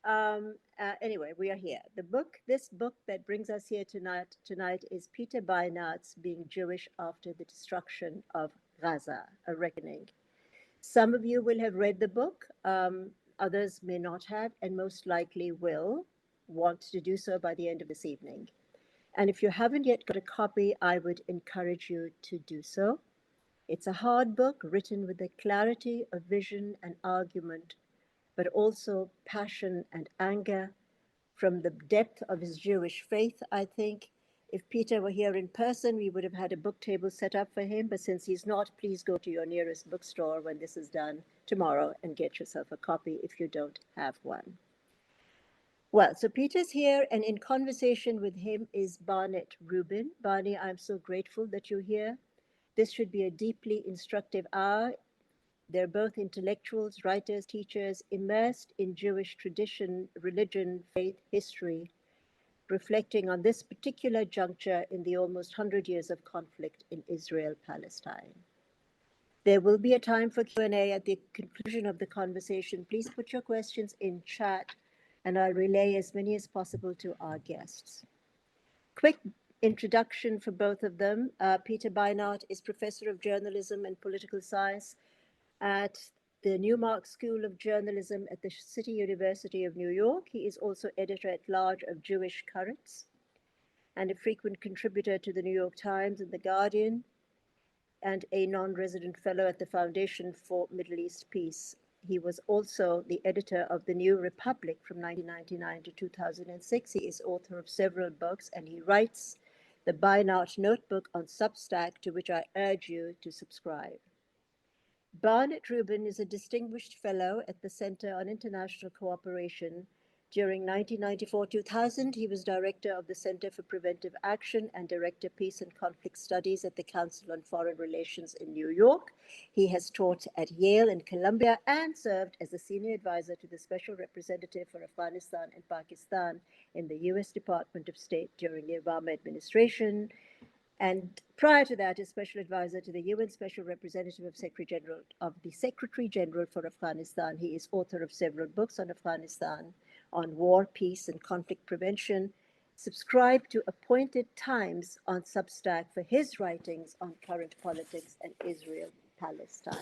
Anyway, we are here. This book that brings us here tonight is Peter Beinart's Being Jewish After the Destruction of Gaza, A Reckoning. Some of you will have read the book, others may not have, and most likely will want to do so by the end of this evening. And if you haven't yet got a copy, I would encourage you to do so. It's a hard book written with the clarity of vision and argument, but also passion and anger from the depth of his Jewish faith, I think. If Peter were here in person, we would have had a book table set up for him, but since he's not, please go to your nearest bookstore when this is done tomorrow and get yourself a copy if you don't have one. Well, so Peter's here, and in conversation with him is Barnett Rubin. Barney, I'm so grateful that you're here. This should be a deeply instructive hour. They're both intellectuals, writers, teachers, immersed in Jewish tradition, religion, faith, history, reflecting on this particular juncture in the almost 100 years of conflict in Israel-Palestine. There will be a time for Q&A at the conclusion of the conversation. Please put your questions in chat, and I'll relay as many as possible to our guests. Quick introduction for both of them. Peter Beinart is Professor of Journalism and Political Science at the Newmark School of Journalism at the City University of New York. He is also editor-at-large of Jewish Currents and a frequent contributor to the New York Times and the Guardian, and a non-resident fellow at the Foundation for Middle East Peace. He was also the editor of The New Republic from 1999 to 2006. He is author of several books, and he writes the Beinart Notebook on Substack, to which I urge you to subscribe. Barnett Rubin is a distinguished fellow at the Center on International Cooperation. During 1994-2000, he was director of the Center for Preventive Action and director Peace and Conflict Studies at the Council on Foreign Relations in New York. He has taught at Yale and Columbia and served as a senior advisor to the Special Representative for Afghanistan and Pakistan in the U.S. Department of State during the Obama administration. And prior to that, as special advisor to the UN Special Representative of the Secretary General for Afghanistan. He is author of several books on Afghanistan, on war, peace, and conflict prevention. Subscribe to Appointed Times on Substack for his writings on current politics and Israel-Palestine.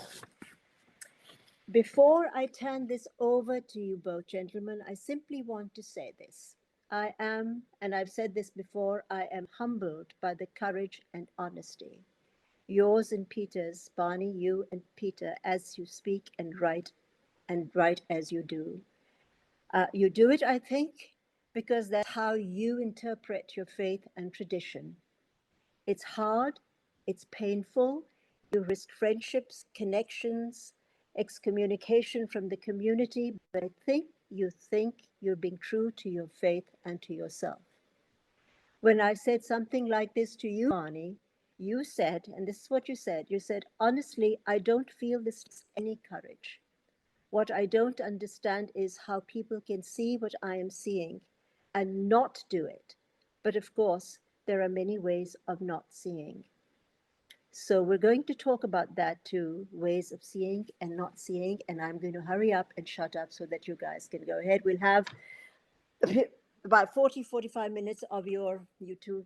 Before I turn this over to you both, gentlemen, I simply want to say this. I am, and I've said this before, I am humbled by the courage and honesty. Yours and Peter's, Barney, you and Peter, as you speak and write as you do. You do it, I think, because that's how you interpret your faith and tradition. It's hard, it's painful, you risk friendships, connections, excommunication from the community, but I think you're being true to your faith and to yourself. When I said something like this to you, Barney, you said, and this is what you said, honestly, I don't feel this any courage. What I don't understand is how people can see what I am seeing and not do it. But of course, there are many ways of not seeing. So we're going to talk about that too, ways of seeing and not seeing, and I'm going to hurry up and shut up so that you guys can go ahead. We'll have about 45 minutes of you two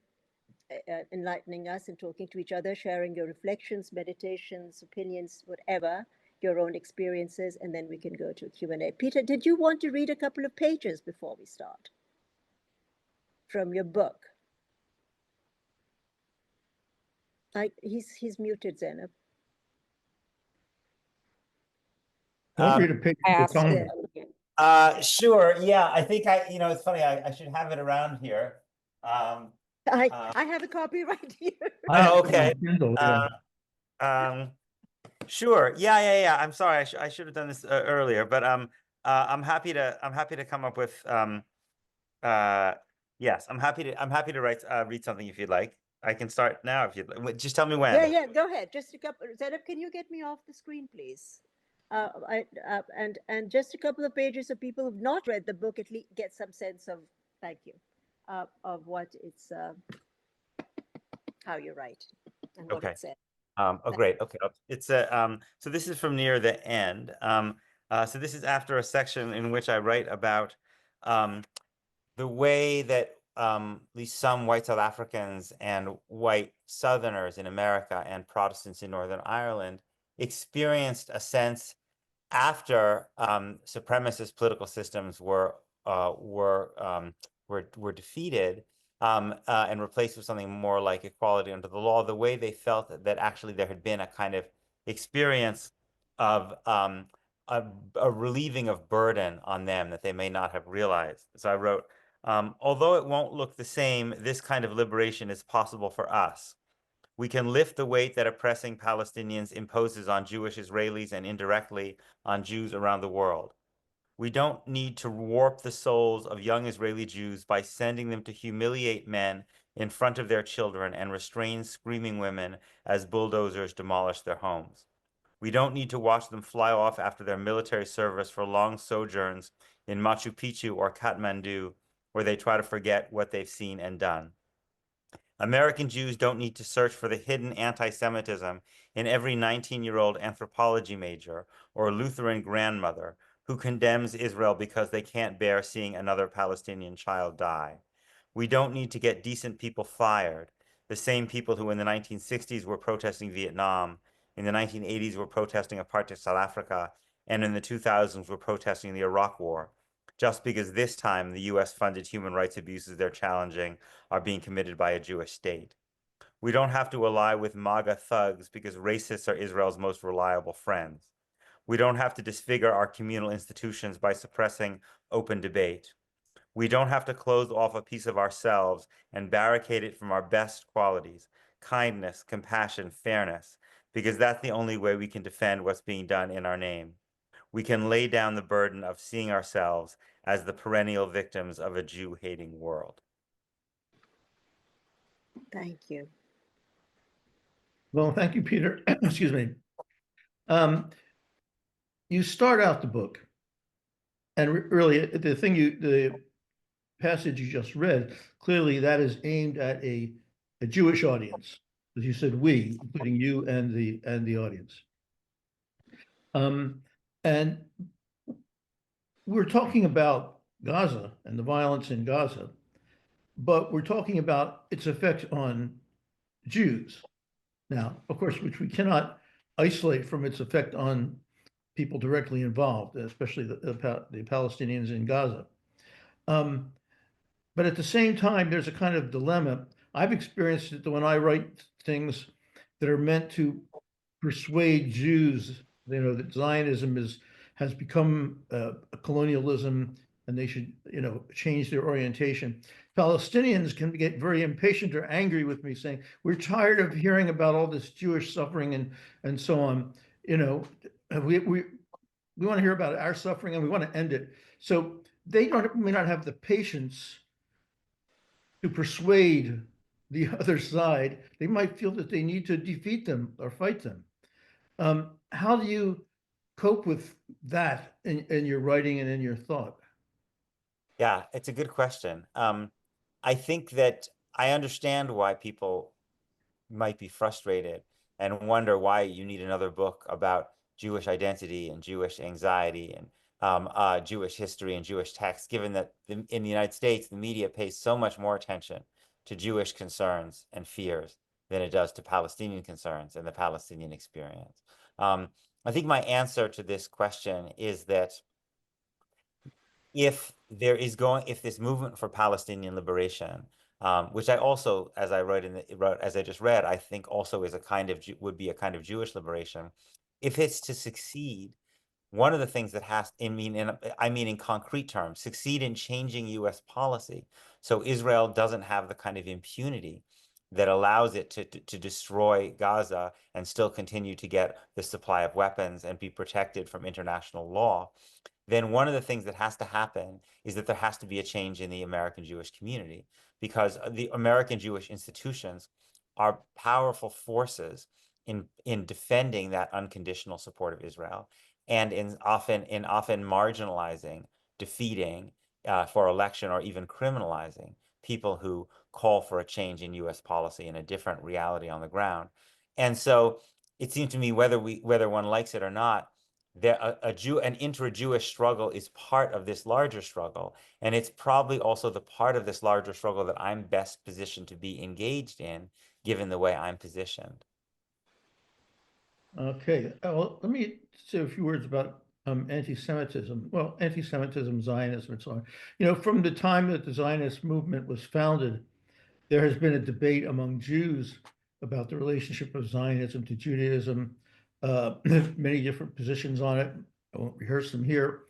enlightening us and talking to each other, sharing your reflections, meditations, opinions, whatever, your own experiences, and then we can go to Q&A. Peter, did you want to read a couple of pages before we start from your book? He's muted, Zainab. Don't read a page. Sure. Yeah, I think it's funny. I should have it around here. I have a copy right here. Oh, okay. Sure. Yeah. I'm sorry. I should have done this earlier, but I'm happy to come up with yes. I'm happy to read something if you'd like. I can start now if you'd like. Just tell me when. Yeah. Go ahead. Just a couple. Zainab, can you get me off the screen, please? And just a couple of pages so people who've not read the book at least get some sense of, thank you, of what it's, how you write and what it says. Great. Okay. It's so this is from near the end. So this is after a section in which I write about the way that at least some white South Africans and white Southerners in America and Protestants in Northern Ireland experienced a sense after supremacist political systems were defeated and replaced with something more like equality under the law, the way they felt that actually there had been a kind of experience of a relieving of burden on them that they may not have realized. So I wrote, although it won't look the same, this kind of liberation is possible for us. We can lift the weight that oppressing Palestinians imposes on Jewish Israelis and indirectly on Jews around the world. We don't need to warp the souls of young Israeli Jews by sending them to humiliate men in front of their children and restrain screaming women as bulldozers demolish their homes. We don't need to watch them fly off after their military service for long sojourns in Machu Picchu or Kathmandu, where they try to forget what they've seen and done. American Jews don't need to search for the hidden anti-Semitism in every 19-year-old anthropology major or Lutheran grandmother who condemns Israel because they can't bear seeing another Palestinian child die. We don't need to get decent people fired, the same people who in the 1960s were protesting Vietnam, in the 1980s were protesting apartheid South Africa, and in the 2000s were protesting the Iraq War, just because this time the US-funded human rights abuses they're challenging are being committed by a Jewish state. We don't have to ally with MAGA thugs because racists are Israel's most reliable friends. We don't have to disfigure our communal institutions by suppressing open debate. We don't have to close off a piece of ourselves and barricade it from our best qualities, kindness, compassion, fairness, because that's the only way we can defend what's being done in our name. We can lay down the burden of seeing ourselves as the perennial victims of a Jew-hating world. Thank you. Well, thank you, Peter. Excuse me. You start out the book, and really the passage you just read, clearly that is aimed at a Jewish audience, as you said, we, including you and the audience. And we're talking about Gaza and the violence in Gaza, but we're talking about its effect on Jews. Now, of course, which we cannot isolate from its effect on people directly involved, especially the Palestinians in Gaza. But at the same time, there's a kind of dilemma. I've experienced it when I write things that are meant to persuade Jews, that Zionism has become a colonialism and they should, change their orientation. Palestinians can get very impatient or angry with me saying, we're tired of hearing about all this Jewish suffering and so on. We want to hear about our suffering and we want to end it. So they may not have the patience to persuade the other side. They might feel that they need to defeat them or fight them. How do you cope with that in your writing and in your thought? Yeah, it's a good question. I think that I understand why people might be frustrated and wonder why you need another book about Jewish identity and Jewish anxiety and Jewish history and Jewish text, given that in the United States, the media pays so much more attention to Jewish concerns and fears than it does to Palestinian concerns and the Palestinian experience. I think my answer to this question is that if this movement for Palestinian liberation, which I also, as I wrote as I just read, I think also is would be a kind of Jewish liberation. If it's to succeed, one of the things that I mean in concrete terms, succeed in changing U.S. policy, so Israel doesn't have the kind of impunity that allows it to destroy Gaza and still continue to get the supply of weapons and be protected from international law, then one of the things that has to happen is that there has to be a change in the American Jewish community, because the American Jewish institutions are powerful forces in defending that unconditional support of Israel, and often marginalizing, defeating for election, or even criminalizing people who call for a change in U.S. policy and a different reality on the ground. And so it seems to me, whether one likes it or not, an intra-Jewish struggle is part of this larger struggle, and it's probably also the part of this larger struggle that I'm best positioned to be engaged in, given the way I'm positioned. Okay, well, let me say a few words about anti-Semitism. Well, anti-Semitism, Zionism, and so on. You know, from the time that the Zionist movement was founded, there has been a debate among Jews about the relationship of Zionism to Judaism, many different positions on it. I won't rehearse them here.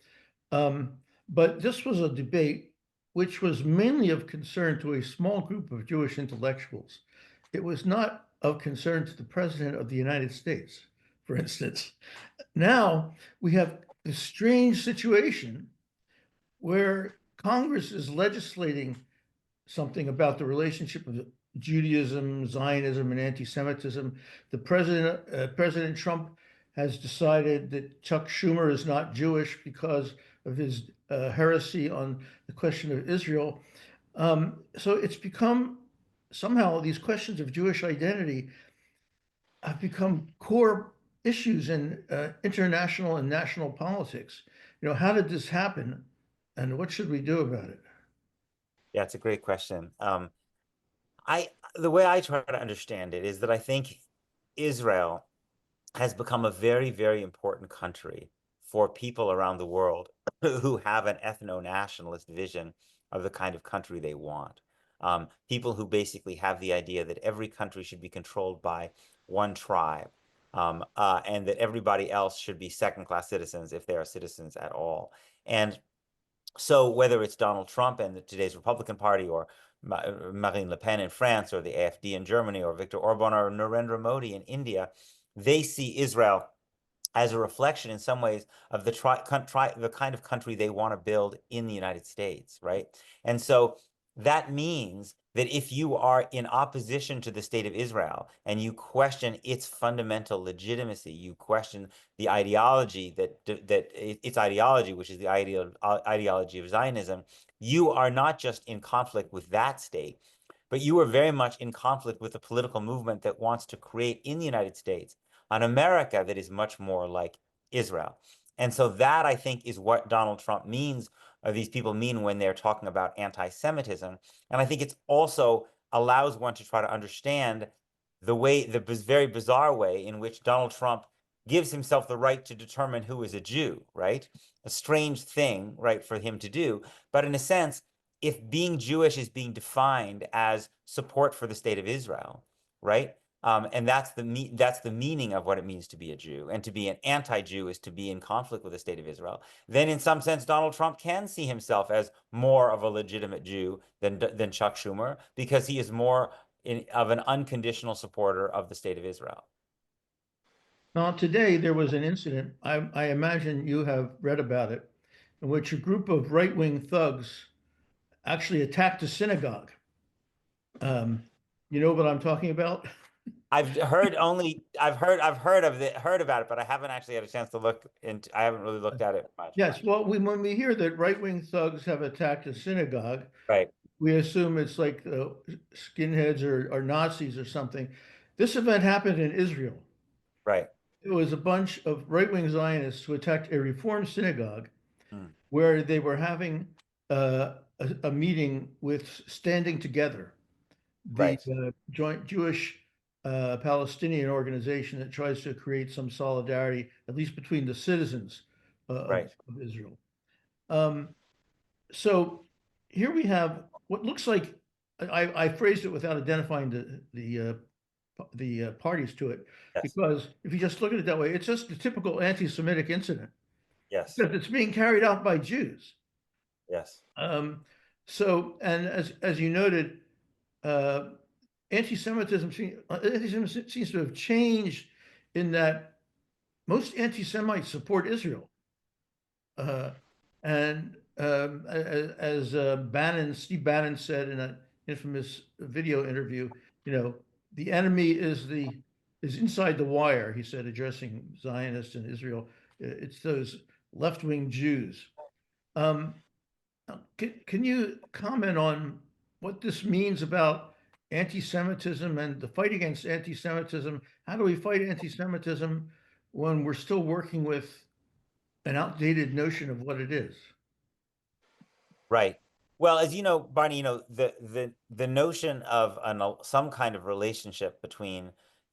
But this was a debate which was mainly of concern to a small group of Jewish intellectuals. It was not of concern to the President of the United States, for instance. Now we have this strange situation where Congress is legislating something about the relationship of Judaism, Zionism, and anti-Semitism. The President Trump has decided that Chuck Schumer is not Jewish because of his heresy on the question of Israel. So it's become somehow these questions of Jewish identity have become core issues in international and national politics. You know, how did this happen, and what should we do about it? Yeah, it's a great question. The way I try to understand it is that I think Israel has become a very, very important country for people around the world who have an ethno-nationalist vision of the kind of country they want. People who basically have the idea that every country should be controlled by one tribe, and that everybody else should be second-class citizens if they are citizens at all. And so whether it's Donald Trump and today's Republican Party, or Marine Le Pen in France, or the AfD in Germany, or Viktor Orban, or Narendra Modi in India, they see Israel as a reflection in some ways of the kind of country they want to build in the United States, right? And so that means that if you are in opposition to the state of Israel and you question its fundamental legitimacy, you question the ideology its ideology, which is the ideology of Zionism, you are not just in conflict with that state, but you are very much in conflict with the political movement that wants to create in the United States an America that is much more like Israel. And so that, I think, is what Donald Trump means, or these people mean, when they're talking about anti-Semitism. And I think it's also allows one to try to understand the very bizarre way in which Donald Trump gives himself the right to determine who is a Jew, right? A strange thing, right, for him to do. But in a sense, if being Jewish is being defined as support for the state of Israel, right? And that's the meaning of what it means to be a Jew. And to be an anti-Jew is to be in conflict with the state of Israel. Then in some sense, Donald Trump can see himself as more of a legitimate Jew than Chuck Schumer, because he is more of an unconditional supporter of the state of Israel. Now, today there was an incident, I imagine you have read about it, in which a group of right-wing thugs actually attacked a synagogue. You know what I'm talking about? I've heard about it, but I haven't actually had a chance to look into. I haven't really looked at it much. Yes, well, when we hear that right-wing thugs have attacked a synagogue, Right. we assume it's like skinheads or Nazis or something. This event happened in Israel. Right. It was a bunch of right-wing Zionists who attacked a Reform synagogue Mm. where they were having a meeting with Standing Together, the Right. joint Jewish Palestinian organization that tries to create some solidarity, at least between the citizens Right. of Israel. So here we have what looks like, I phrased it without identifying the parties to it, Yes. because if you just look at it that way, it's just the typical anti-Semitic incident. Yes. Except it's being carried out by Jews. Yes. So, and as you noted, anti-Semitism seems to have changed in that most anti-Semites support Israel. And as Steve Bannon said in an infamous video interview, you know, the enemy is inside the wire, he said, addressing Zionists in Israel. It's those left-wing Jews. Can you comment on what this means about anti-Semitism and the fight against anti-Semitism? How do we fight anti-Semitism when we're still working with an outdated notion of what it is. Right. Well, as you know, Barney, the notion of some kind of relationship between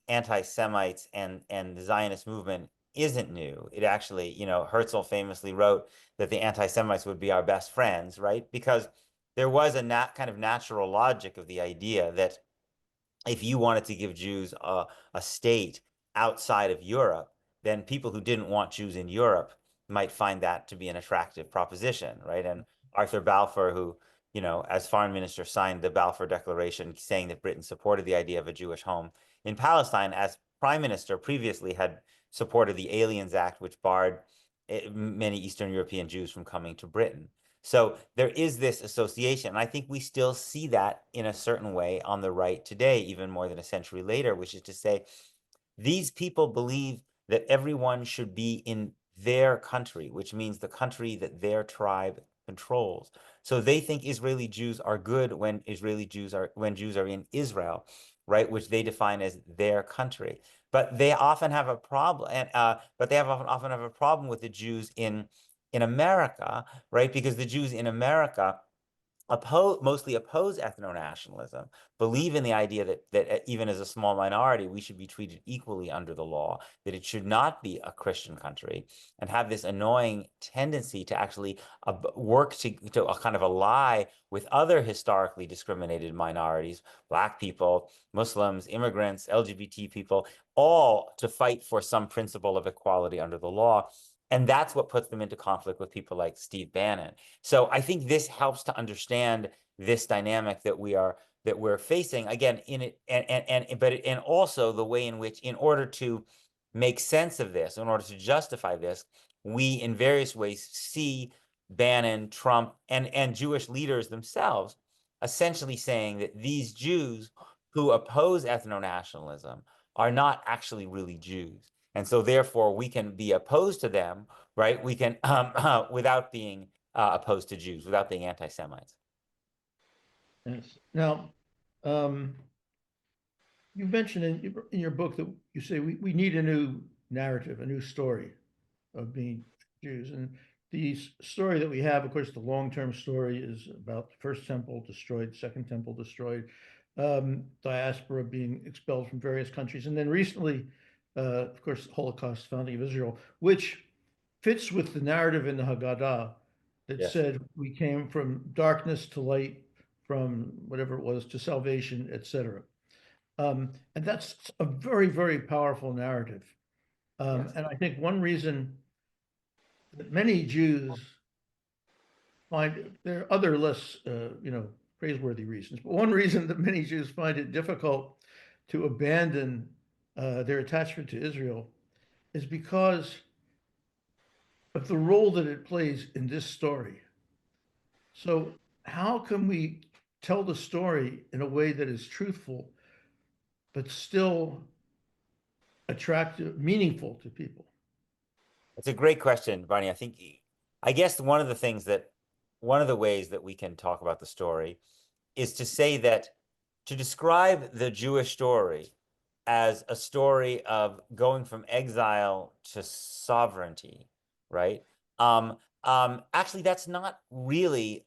anti-Semites and the Zionist movement isn't new. It actually, Herzl famously wrote that the anti-Semites would be our best friends, right? Because there was a kind of natural logic of the idea that if you wanted to give Jews a state outside of Europe, then people who didn't want Jews in Europe might find that to be an attractive proposition, right? And Arthur Balfour, who, as foreign minister, signed the Balfour Declaration saying that Britain supported the idea of a Jewish home in Palestine, as prime minister previously had supported the Aliens Act, which barred many Eastern European Jews from coming to Britain. So there is this association. And I think we still see that in a certain way on the right today, even more than a century later, which is to say, these people believe that everyone should be in their country, which means the country that their tribe controls. So they think Israeli Jews are good when Jews are in Israel, right, which they define as their country. But they often have a problem, often have a problem with the Jews in America, right? Because the Jews in America mostly oppose ethno-nationalism, believe in the idea that even as a small minority, we should be treated equally under the law, that it should not be a Christian country, and have this annoying tendency to actually work to a kind of ally with other historically discriminated minorities, Black people, Muslims, immigrants, LGBT people, all to fight for some principle of equality under the law. And that's what puts them into conflict with people like Steve Bannon. So I think this helps to understand this dynamic that we're facing again in it, and also the way in which, in order to make sense of this, in order to justify this, we in various ways see Bannon, Trump, and Jewish leaders themselves essentially saying that these Jews who oppose ethno-nationalism are not actually really Jews. And so therefore we can be opposed to them, right? We can, without being opposed to Jews, without being anti-Semites. Yes. Now, you mentioned in your book that you say we need a new narrative, a new story of being Jews. And the story that we have, of course, the long-term story is about the first temple destroyed, second temple destroyed, diaspora being expelled from various countries. And then recently, of course, the Holocaust, founding of Israel, which fits with the narrative in the Haggadah that Yes. said we came from darkness to light, from whatever it was to salvation, etc. And that's a very, very powerful narrative. Yes. And I think one reason that many Jews find, there are other less, praiseworthy reasons, but one reason that many Jews find it difficult to abandon their attachment to Israel is because of the role that it plays in this story. So how can we tell the story in a way that is truthful, but still attractive, meaningful to people? It's a great question, Barney. I guess one of the ways that we can talk about the story is to say that to describe the Jewish story as a story of going from exile to sovereignty, right? Actually, that's not really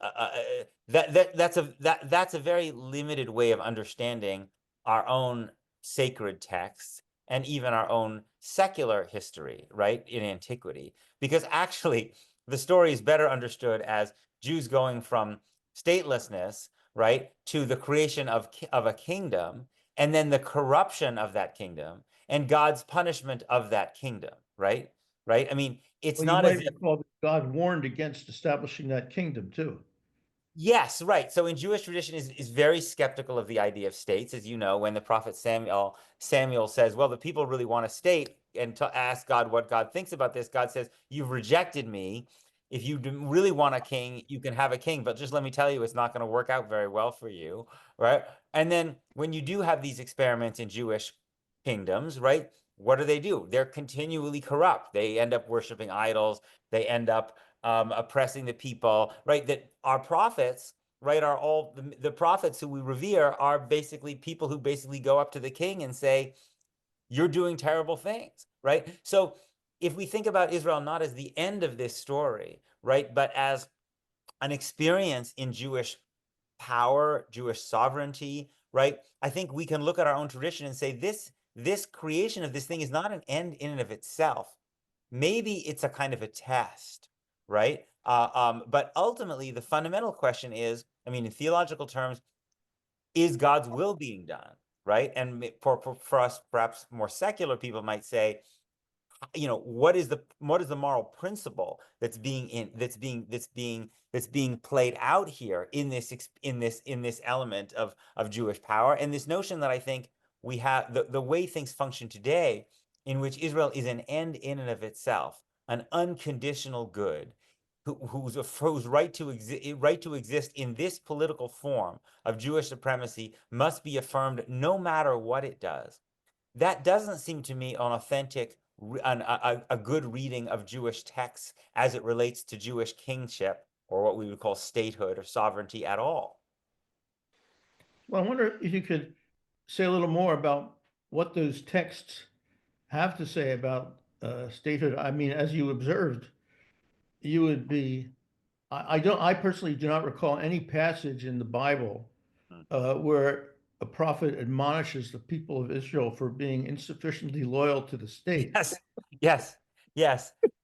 that's a very limited way of understanding our own sacred texts and even our own secular history, right, in antiquity. Because actually, the story is better understood as Jews going from statelessness, right, to the creation of a kingdom, and then the corruption of that kingdom and God's punishment of that kingdom, right? Right? I mean, it's Well, you not as might if recall that God warned against establishing that kingdom too. Yes, right. So in Jewish tradition is very skeptical of the idea of states, as you know, when the prophet Samuel says, well, the people really want a state, and to ask God what God thinks about this, God says, you've rejected me. If you really want a king, you can have a king, but just let me tell you, it's not going to work out very well for you, right? And then when you do have these experiments in Jewish kingdoms, right? What do? They're continually corrupt. They end up worshiping idols. They end up oppressing the people, right? That our prophets, right, are all the prophets who we revere are basically people who basically go up to the king and say, you're doing terrible things, right? So if we think about Israel not as the end of this story, right, but as an experience in Jewish power, Jewish sovereignty, right? I think we can look at our own tradition and say this creation of this thing is not an end in and of itself. Maybe it's a kind of a test, right? But ultimately, the fundamental question is, I mean, in theological terms, is God's will being done, right? And for us, perhaps more secular people might say, what is the moral principle that's being played out here in this element of Jewish power, and this notion that I think we have the way things function today, in which Israel is an end in and of itself, an unconditional good, whose right to exist in this political form of Jewish supremacy must be affirmed no matter what it does. That doesn't seem to me an authentic, a good reading of Jewish texts as it relates to Jewish kingship, or what we would call statehood or sovereignty at all. Well, I wonder if you could say a little more about what those texts have to say about statehood. I mean, as you observed, you would be, I personally do not recall any passage in the Bible where a prophet admonishes the people of Israel for being insufficiently loyal to the state. Yes.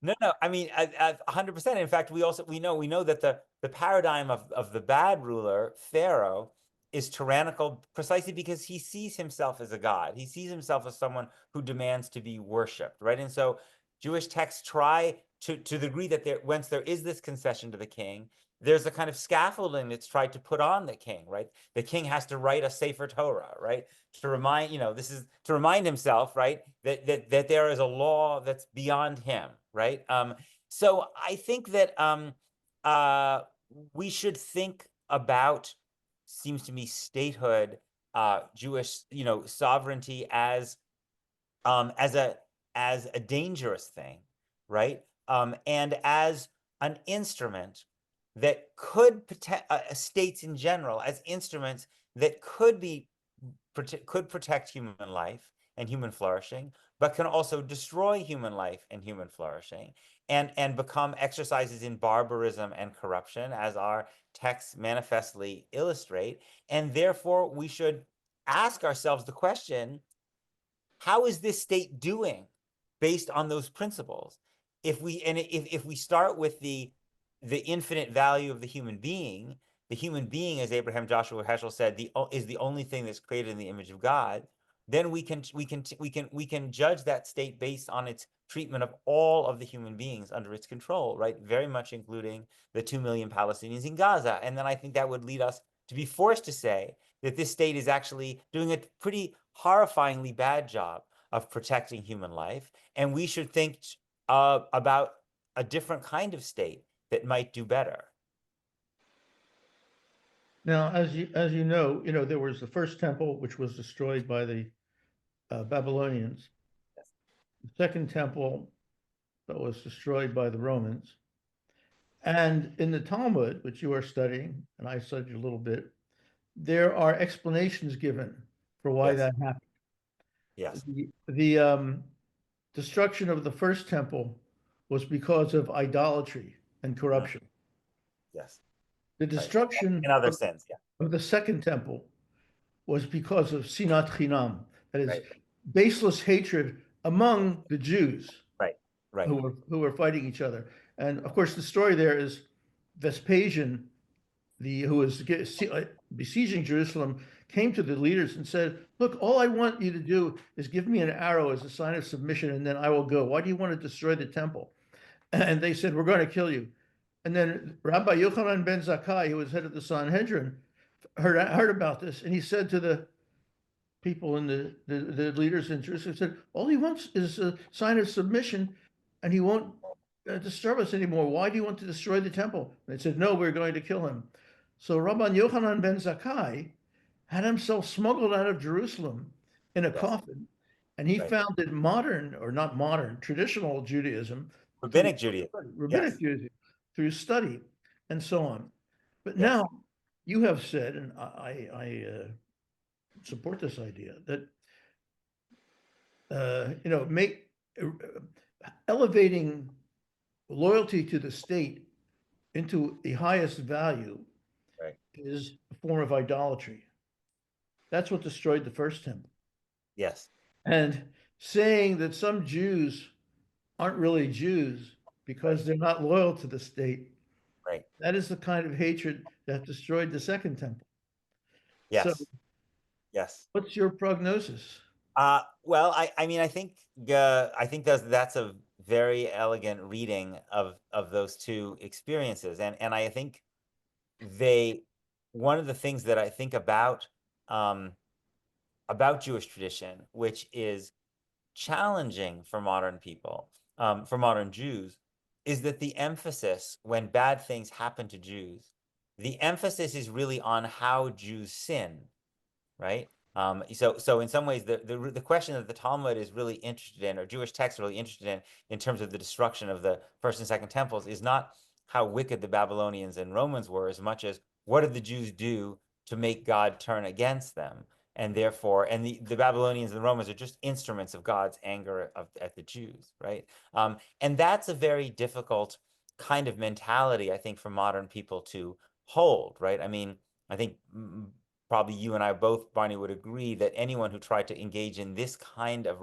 No. I mean, 100%. In fact, we know that the paradigm of the bad ruler, Pharaoh, is tyrannical precisely because he sees himself as a god. He sees himself as someone who demands to be worshipped, right? And so Jewish texts try to the degree that once there is this concession to the king, there's a kind of scaffolding that's tried to put on the king, right? The king has to write a Sefer Torah, right? To remind, this is to remind himself, right, that there is a law that's beyond him, right? So I think that we should think about, seems to me, statehood, Jewish, sovereignty as a dangerous thing, right? And as an instrument that could protect states in general, as instruments that could protect human life and human flourishing, but can also destroy human life and human flourishing, and become exercises in barbarism and corruption, as our texts manifestly illustrate. And therefore, we should ask ourselves the question, how is this state doing based on those principles? If we start with the infinite value of the human being, as Abraham Joshua Heschel said, is the only thing that's created in the image of God, then we can judge that state based on its treatment of all of the human beings under its control, right? Very much including the 2 million Palestinians in Gaza. And then I think that would lead us to be forced to say that this state is actually doing a pretty horrifyingly bad job of protecting human life, and we should think about a different kind of state that might do better. Now, as you know, there was the first temple, which was destroyed by the Babylonians. Yes. The second temple that was destroyed by the Romans. And in the Talmud, which you are studying, and I studied a little bit, there are explanations given for why Yes. that happened. Yes. The destruction of the first temple was because of idolatry and corruption. Yes. The destruction in other sense, yeah. of the second temple was because of sinat chinam, that is, Right. baseless hatred among the Jews, Right. who were fighting each other. And of course, the story there is Vespasian, who was besieging Jerusalem, came to the leaders and said, "Look, all I want you to do is give me an arrow as a sign of submission, and then I will go. Why do you want to destroy the temple?" And they said, "We're going to kill you." And then Rabbi Yochanan ben Zakkai, who was head of the Sanhedrin, heard about this, and he said to the people and the leaders in Jerusalem, said, "All he wants is a sign of submission, and he won't disturb us anymore. Why do you want to destroy the temple?" And they said, "No, we're going to kill him." So Rabban Yochanan ben Zakkai had himself smuggled out of Jerusalem in a coffin, and he founded modern, or not modern, traditional Judaism, Rabbinic Judaism, Judaism, through study and so on. But now you have said, and I support this idea, that elevating loyalty to the state into the highest value Right. is a form of idolatry. That's what destroyed the first temple. Yes. And saying that some Jews aren't really Jews because Right. they're not loyal to the state, Right. that is the kind of hatred that destroyed the second temple. So, Yes. Yes. what's your prognosis? Well, I mean, I think that's a very elegant reading of those two experiences, and I think they one of the things that I think about Jewish tradition, which is challenging for modern people, for modern Jews, is that the emphasis when bad things happen to Jews, the emphasis is really on how Jews sin, right? So in some ways, the question that the Talmud is really interested in, or Jewish texts are really interested in terms of the destruction of the first and second temples, is not how wicked the Babylonians and Romans were, as much as what did the Jews do to make God turn against them, and therefore, and the Babylonians and the Romans are just instruments of God's anger at the Jews, right? And that's a very difficult kind of mentality, I think, for modern people to hold, right? I mean, I think probably you and I both, Barney, would agree that anyone who tried to engage in this kind of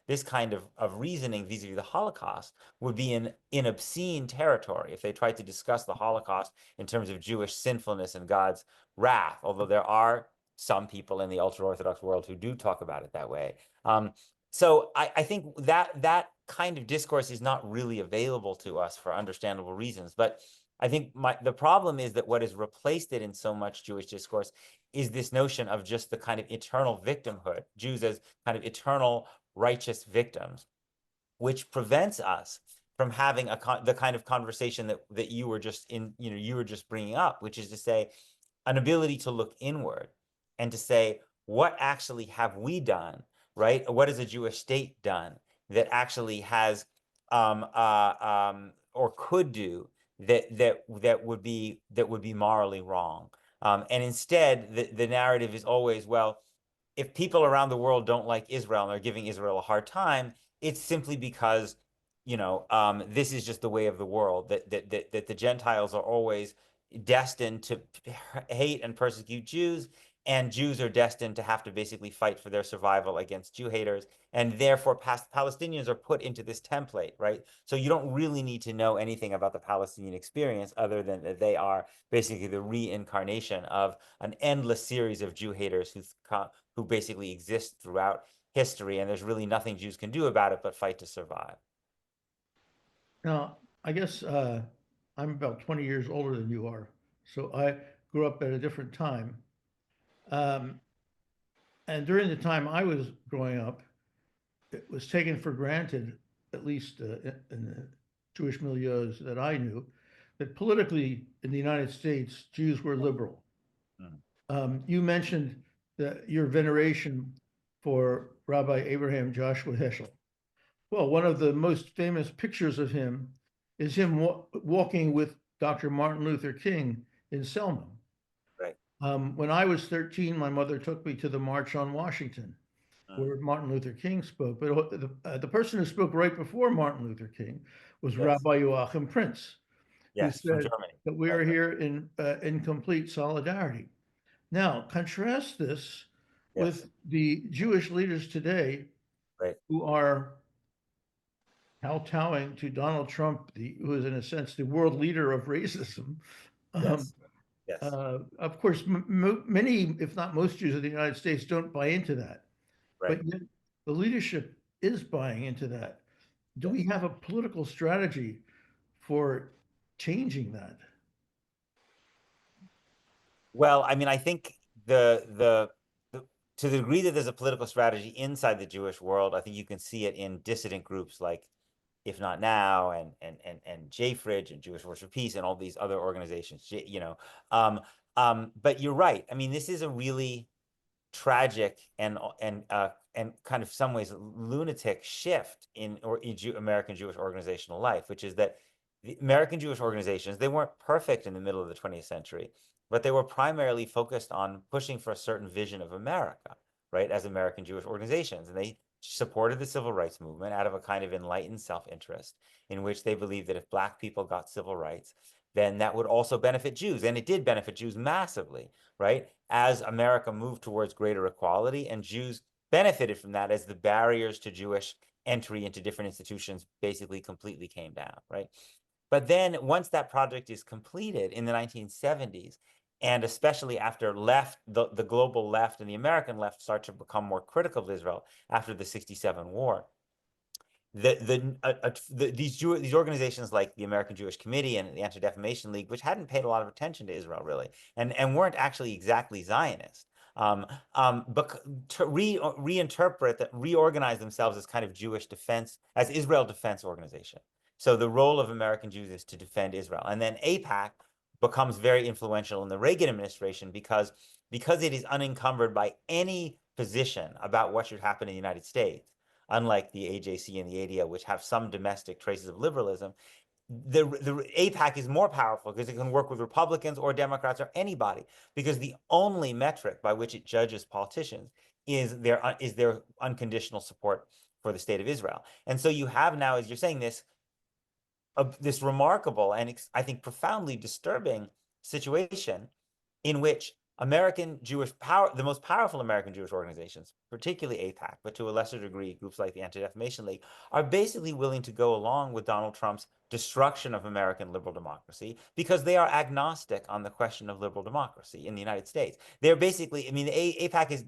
this kind of reasoning vis-a-vis the Holocaust would be in obscene territory if they tried to discuss the Holocaust in terms of Jewish sinfulness and God's wrath, although there are some people in the ultra-Orthodox world who do talk about it that way. So I think that kind of discourse is not really available to us for understandable reasons. But I think the problem is that what has replaced it in so much Jewish discourse is this notion of just the kind of eternal victimhood, Jews as kind of eternal righteous victims, which prevents us from having the kind of conversation that you were just bringing up, which is to say, an ability to look inward and to say, what actually have we done, right? What has a Jewish state done that actually has or could do that would be morally wrong? And instead, the narrative is always, well, if people around the world don't like Israel and they're giving Israel a hard time, it's simply because, this is just the way of the world, that the Gentiles are always destined to hate and persecute Jews, and Jews are destined to have to basically fight for their survival against Jew haters, and therefore Palestinians are put into this template, right? So you don't really need to know anything about the Palestinian experience other than that they are basically the reincarnation of an endless series of Jew haters who basically exist throughout history, and there's really nothing Jews can do about it but fight to survive. Now, I guess I'm about 20 years older than you are, so I grew up at a different time. Um, and during the time I was growing up, it was taken for granted, at least in the Jewish milieus that I knew, that politically in the United States, Jews were liberal. You mentioned your veneration for Rabbi Abraham Joshua Heschel. Well, one of the most famous pictures of him is him walking with Dr. Martin Luther King in Selma. Right. When I was 13, my mother took me to the March on Washington, where Martin Luther King spoke. But the person who spoke right before Martin Luther King was Rabbi Joachim Prince, who From said Germany. that we are here in complete solidarity. Now, contrast this with the Jewish leaders today who are kowtowing to Donald Trump, who is in a sense the world leader of racism. Of course, many, if not most Jews in the United States don't buy into that, but yet the leadership is buying into that. Do we have a political strategy for changing that? Well, I mean, I think to the degree that there's a political strategy inside the Jewish world, I think you can see it in dissident groups like If Not Now and JFridge and Jewish Force for Peace and all these other organizations, but you're right. I mean, this is a really tragic and kind of some ways lunatic shift in American Jewish organizational life, which is that the American Jewish organizations, they weren't perfect in the middle of the 20th century, but they were primarily focused on pushing for a certain vision of America, right, as American Jewish organizations. And they supported the civil rights movement out of a kind of enlightened self-interest, in which they believed that if Black people got civil rights, then that would also benefit Jews. And it did benefit Jews massively, right? As America moved towards greater equality, and Jews benefited from that as the barriers to Jewish entry into different institutions basically completely came down, right? But then once that project is completed in the 1970s, and especially after the global left and the American left start to become more critical of Israel after the 67 war, these organizations like the American Jewish Committee and the Anti-Defamation League, which hadn't paid a lot of attention to Israel really, and weren't actually exactly Zionist, but to reorganize themselves as kind of Jewish defense, as Israel defense organization. So the role of American Jews is to defend Israel. And then AIPAC becomes very influential in the Reagan administration because it is unencumbered by any position about what should happen in the United States, unlike the AJC and the ADL, which have some domestic traces of liberalism. The AIPAC is more powerful because it can work with Republicans or Democrats or anybody, because the only metric by which it judges politicians is their unconditional support for the state of Israel. And so you have now, as you're saying, this remarkable and I think profoundly disturbing situation in which American Jewish power, the most powerful American Jewish organizations, particularly AIPAC, but to a lesser degree, groups like the Anti-Defamation League, are basically willing to go along with Donald Trump's destruction of American liberal democracy because they are agnostic on the question of liberal democracy in the United States. They're basically, I mean, AIPAC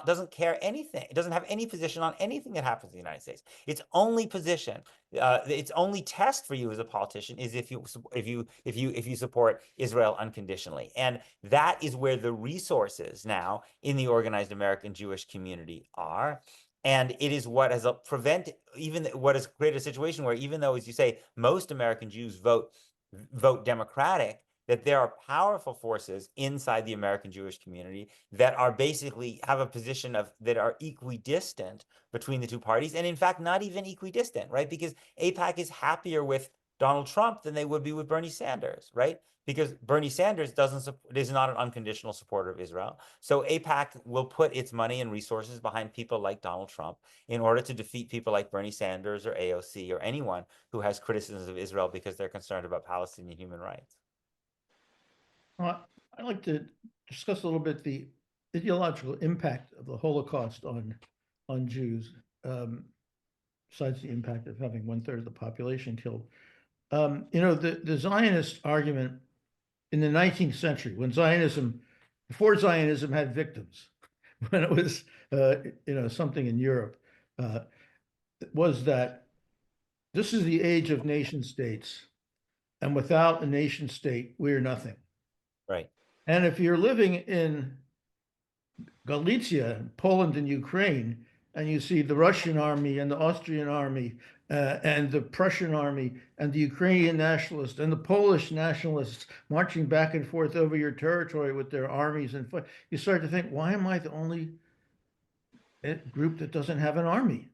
doesn't care anything. It doesn't have any position on anything that happens in the United States. Its only position, its only test for you as a politician is if you support Israel unconditionally. And that is where the resources now in the organized American Jewish community are. And it is what has what has created a situation where, even though, as you say, most American Jews vote Democratic, that there are powerful forces inside the American Jewish community that are basically have a position that are equidistant between the two parties, and in fact, not even equidistant, right? Because AIPAC is happier with Donald Trump than they would be with Bernie Sanders, right? Because Bernie Sanders is not an unconditional supporter of Israel. So AIPAC will put its money and resources behind people like Donald Trump in order to defeat people like Bernie Sanders or AOC or anyone who has criticisms of Israel because they're concerned about Palestinian human rights. I'd like to discuss a little bit the ideological impact of the Holocaust on Jews, besides the impact of having 1/3 of the population killed. The Zionist argument in the 19th century, before Zionism had victims, when it was, something in Europe, was that this is the age of nation states, and without a nation state, we're nothing. Right. And if you're living in Galicia, Poland, and Ukraine, and you see the Russian army and the Austrian army and the Prussian army and the Ukrainian nationalists and the Polish nationalists marching back and forth over your territory with their armies, and you start to think, why am I the only group that doesn't have an army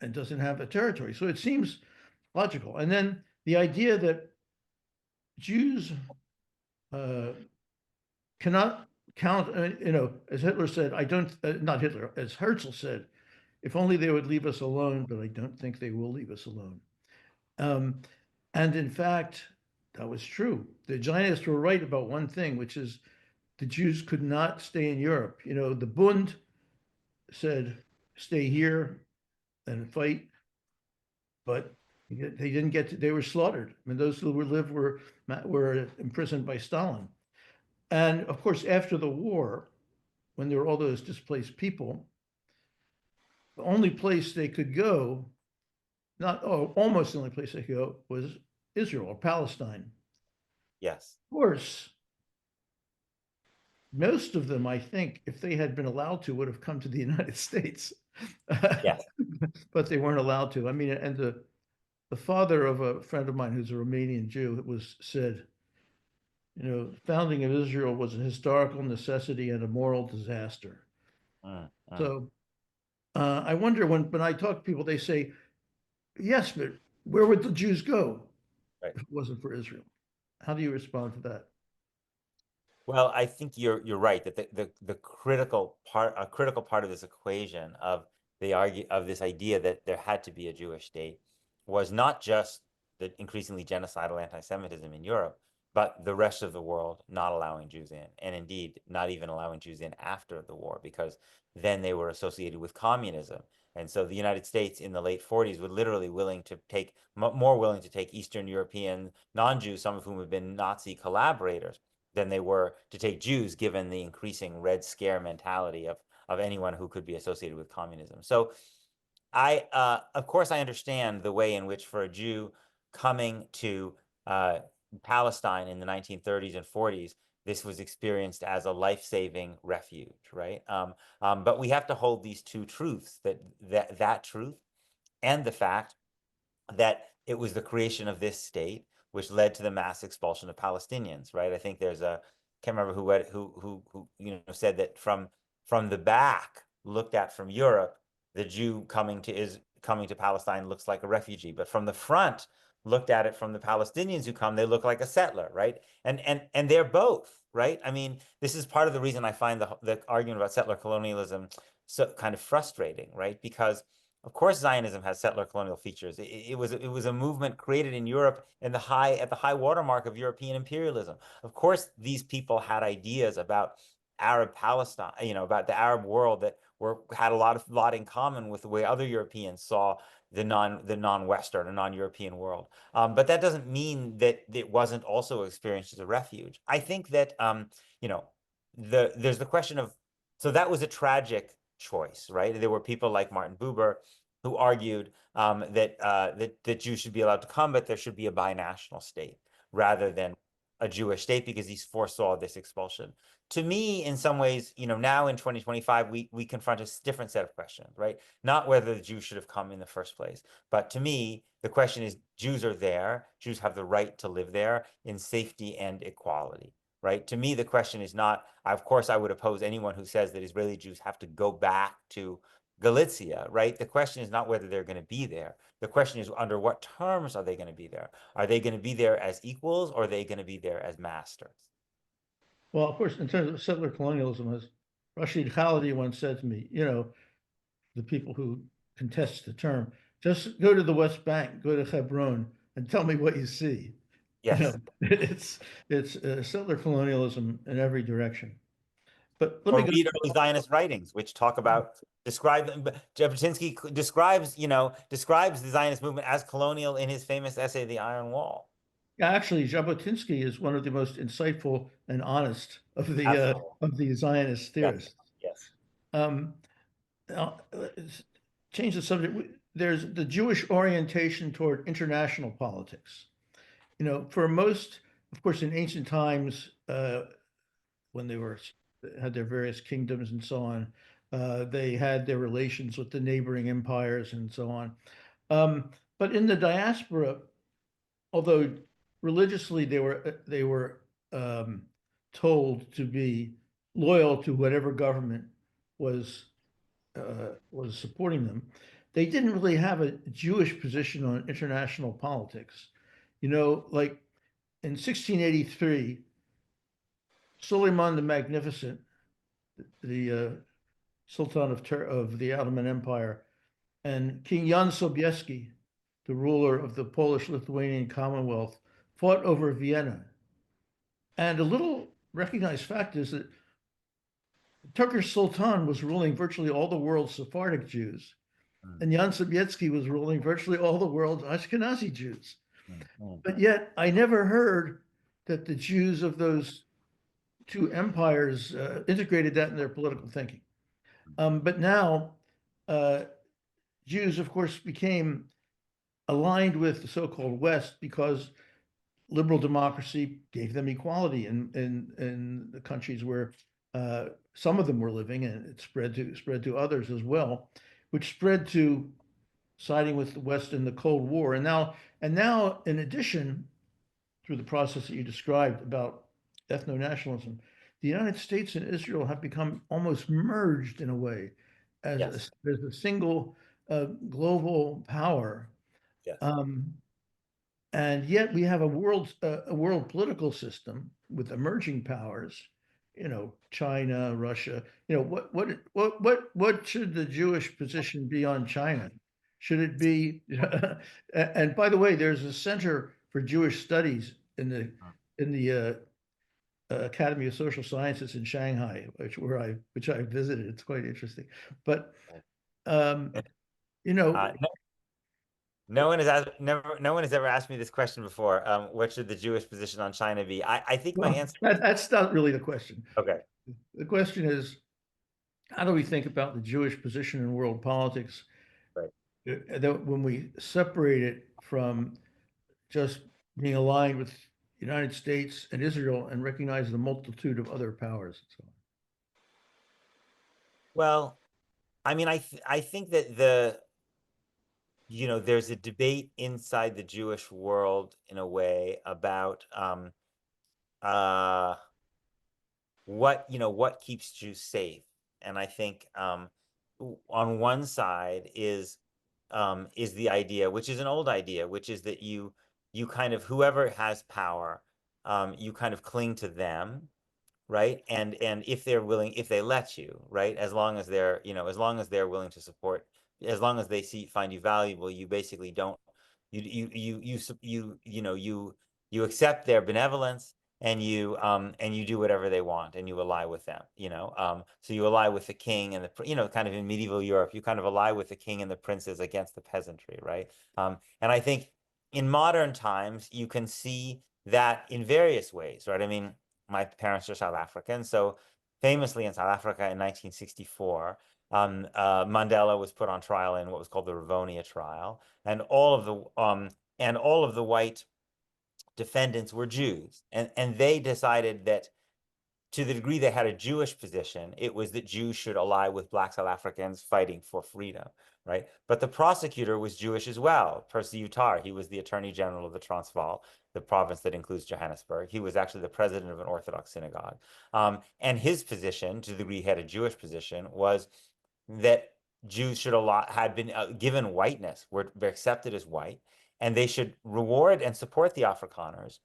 and doesn't have a territory? So it seems logical. And then the idea that Jews cannot count, as Hitler said, not Hitler, as Herzl said, if only they would leave us alone, but I don't think they will leave us alone. And in fact, that was true. The Zionists were right about one thing, which is the Jews could not stay in Europe. The Bund said, stay here and fight, but they didn't they were slaughtered. I mean, those who were imprisoned by Stalin. And of course, after the war, when there were all those displaced people, the only place they could go, almost the only place they could go, was Israel or Palestine. Yes. Of course, most of them, I think, if they had been allowed to, would have come to the United States. Yes. But they weren't allowed to. I mean, and the father of a friend of mine who's a Romanian Jew said, founding of Israel was a historical necessity and a moral disaster. So I wonder, when I talk to people, they say, yes, but where would the Jews go if it wasn't for Israel? How do you respond to that? Well, I think you're right that the critical part of this equation of this idea that there had to be a Jewish state was not just the increasingly genocidal anti-Semitism in Europe, but the rest of the world not allowing Jews in, and indeed not even allowing Jews in after the war, because then they were associated with communism. And so the United States in the late 40s were literally more willing to take Eastern European non-Jews, some of whom have been Nazi collaborators, than they were to take Jews, given the increasing Red Scare mentality of anyone who could be associated with communism. So of course, I understand the way in which for a Jew coming to Palestine in the 1930s and 40s, this was experienced as a life-saving refuge, right? But we have to hold these two truths, that truth and the fact that it was the creation of this state which led to the mass expulsion of Palestinians, right? I think can't remember who said that from the back, looked at from Europe, the Jew coming to Palestine looks like a refugee, but from the front, looked at it from the Palestinians who come, they look like a settler, right? And they're both, right? I mean, this is part of the reason I find the argument about settler colonialism so kind of frustrating, right? Because of course, Zionism has settler colonial features. It was a movement created in Europe at the high watermark of European imperialism. Of course, these people had ideas about Arab Palestine, about the Arab world that had a lot in common with the way other Europeans saw the non-Western or non-European world. But that doesn't mean that it wasn't also experienced as a refuge. I think that there's the question of, so that was a tragic choice, right? There were people like Martin Buber who argued that Jews should be allowed to come, but there should be a binational state rather than a Jewish state, because he foresaw this expulsion. To me, in some ways, now in 2025, we confront a different set of questions, right? Not whether the Jews should have come in the first place, but to me, the question is, Jews are there. Jews have the right to live there in safety and equality, right? To me, the question is not, of course, I would oppose anyone who says that Israeli Jews have to go back to Galicia, right? The question is not whether they're going to be there. The question is, under what terms are they going to be there? Are they going to be there as equals, or are they going to be there as masters? Well, of course, in terms of settler colonialism, as Rashid Khalidi once said to me, the people who contest the term, just go to the West Bank, go to Hebron, and tell me what you see. Yes. It's settler colonialism in every direction. But let Or me go. read early Zionist writings, which describe Jabotinsky describes the Zionist movement as colonial in his famous essay, The Iron Wall. Yeah, actually, Jabotinsky is one of the most insightful and honest of the Zionist theorists. Yes. Let's change the subject. There's the Jewish orientation toward international politics. For most, of course, in ancient times, when they had their various kingdoms and so on, they had their relations with the neighboring empires and so on. But in the diaspora, although religiously they were told to be loyal to whatever government was supporting them, they didn't really have a Jewish position on international politics. Like in 1683, Suleiman the Magnificent, the Sultan of the Ottoman Empire, and King Jan Sobieski, the ruler of the Polish-Lithuanian Commonwealth, fought over Vienna. And a little recognized fact is that the Turkish Sultan was ruling virtually all the world's Sephardic Jews, and Jan Sobieski was ruling virtually all the world's Ashkenazi Jews. But yet, I never heard that the Jews of those two empires integrated that in their political thinking. But now, Jews, of course, became aligned with the so-called West because liberal democracy gave them equality in the countries where some of them were living, and it spread to others as well, which spread to siding with the West in the Cold War. And now, in addition, through the process that you described about ethno-nationalism, the United States and Israel have become almost merged in a way as a single global power. Yes. And yet we have a world political system with emerging powers China, Russia. What should the Jewish position be on China? Should it be? And by the way, there's a Center for Jewish Studies in the Academy of Social Sciences in Shanghai, which I visited. It's quite interesting. But um, you know, no one has asked, no one has ever asked me this question before. What should the Jewish position on China be? I think my well, answer. that's not really the question. Okay. The question is, how do we think about the Jewish position in world politics Right. that when we separate it from just being aligned with the United States and Israel and recognize the multitude of other powers and so on? Well, I mean, I think that there's a debate inside the Jewish world in a way about uh, what keeps Jews safe. And I think on one side is the idea, which is an old idea, which is that you kind of, whoever has power, you kind of cling to them, right? And if they're willing, if they let you, right, as long as they're willing to support, as long as they find you valuable, you basically don't, you accept their benevolence, and you do whatever they want, and you ally with them, so you ally with the king and the, kind of in medieval Europe, you kind of ally with the king and the princes against the peasantry, right? And I think in modern times you can see that in various ways, right? I mean, my parents are South African, so famously in South Africa in 1964, Mandela was put on trial in what was called the Rivonia trial, and all of the white defendants were Jews, and they decided that, to the degree they had a Jewish position, it was that Jews should ally with Black South Africans fighting for freedom, right? But the prosecutor was Jewish as well, Percy Utar. He was the Attorney General of the Transvaal, the province that includes Johannesburg. He was actually the president of an Orthodox synagogue. And his position, to the degree he had a Jewish position, was that Jews had been given whiteness, were accepted as white, and they should reward and support the Afrikaners